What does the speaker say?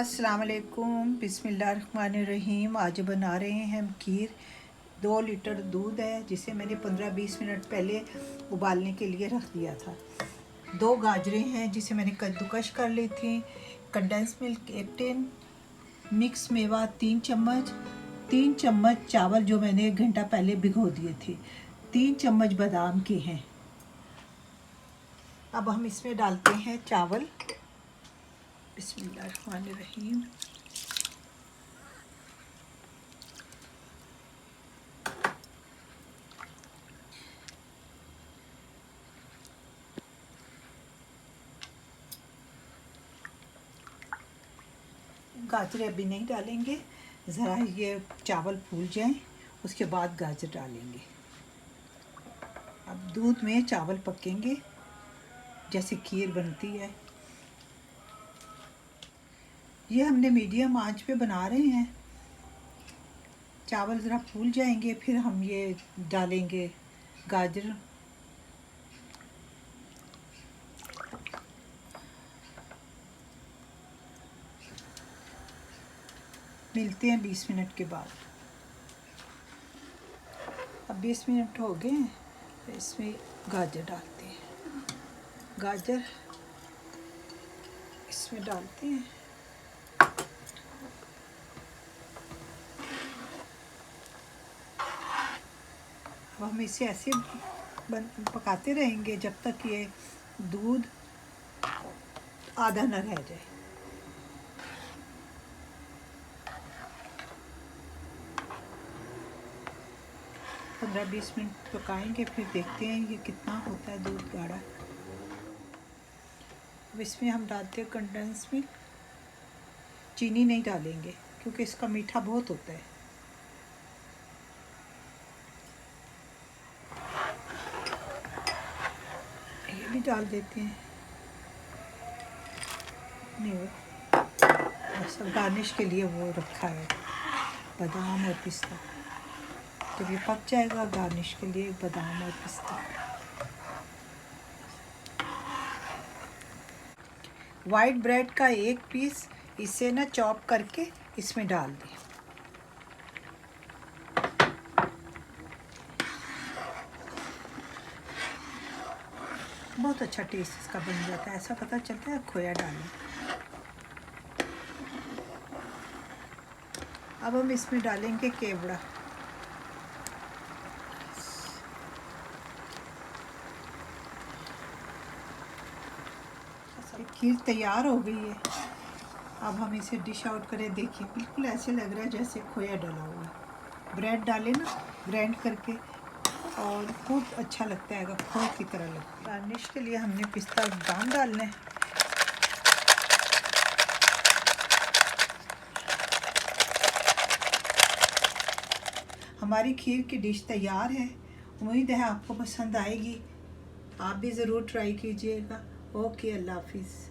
अस्सलाम वालेकुम, बिस्मिल्लाहिर्रहमानिर्रहीम। आज बना रहे हैं हम खीर। 2 लीटर दूध है जिसे मैंने 15-20 मिनट पहले उबालने के लिए रख दिया था। 2 गाजरें हैं जिसे मैंने कद्दूकश कर ली थी। कंडेंस मिल्क 1 टिन, मिक्स मेवा 3 चम्मच, 3 चम्मच चावल जो मैंने 1 घंटा पहले भिगो दिए थे, 3 चम्मच बादाम के हैं। अब हम इसमें डालते हैं चावल। बिस्मिल्लाहिर्रहमानिर्रहीम। गाजर अभी नहीं डालेंगे, ज़रा ये चावल फूल जाएं उसके बाद गाजर डालेंगे। अब दूध में चावल पकेंगे जैसे खीर बनती है। ये हमने मीडियम आंच पे बना रहे हैं। चावल ज़रा फूल जाएंगे फिर हम ये डालेंगे गाजर। मिलते हैं 20 मिनट के बाद। अब 20 मिनट हो गए हैं तो इसमें गाजर डालते हैं। गाजर इसमें डालते हैं। अब हम इसे ऐसे पकाते रहेंगे जब तक ये दूध आधा न रह जाए। पंद्रह 20 मिनट पकाएंगे फिर देखते हैं ये कितना होता है दूध गाढ़ा। अब इसमें हम डालते हैं कंडेंस मिल्क। चीनी नहीं डालेंगे क्योंकि इसका मीठा बहुत होता है। ये भी डाल देते हैं। नहीं बस गार्निश के लिए वो रखा है बादाम और पिस्ता। जब ये पक जाएगा गार्निश के लिए बादाम और पिस्ता। वाइट ब्रेड का 1 पीस इसे ना चॉप करके इसमें डाल दें। बहुत अच्छा टेस्ट इसका बन जाता है। ऐसा पता चलता है खोया डालें। अब हम इसमें डालेंगे केवड़ा। खीर तैयार हो गई है। अब हम इसे डिश आउट करें। देखिए बिल्कुल ऐसे लग रहा है जैसे खोया डाला हुआ है। ब्रेड डालें ना ग्राइंड करके और बहुत अच्छा लगता है, खोए की तरह लगता है। गार्निश के लिए हमने पिस्ता और बादाम डालना है। हमारी खीर की डिश तैयार है। उम्मीद है आपको पसंद आएगी। आप भी ज़रूर ट्राई कीजिएगा। ओके, अल्लाह हाफिज़।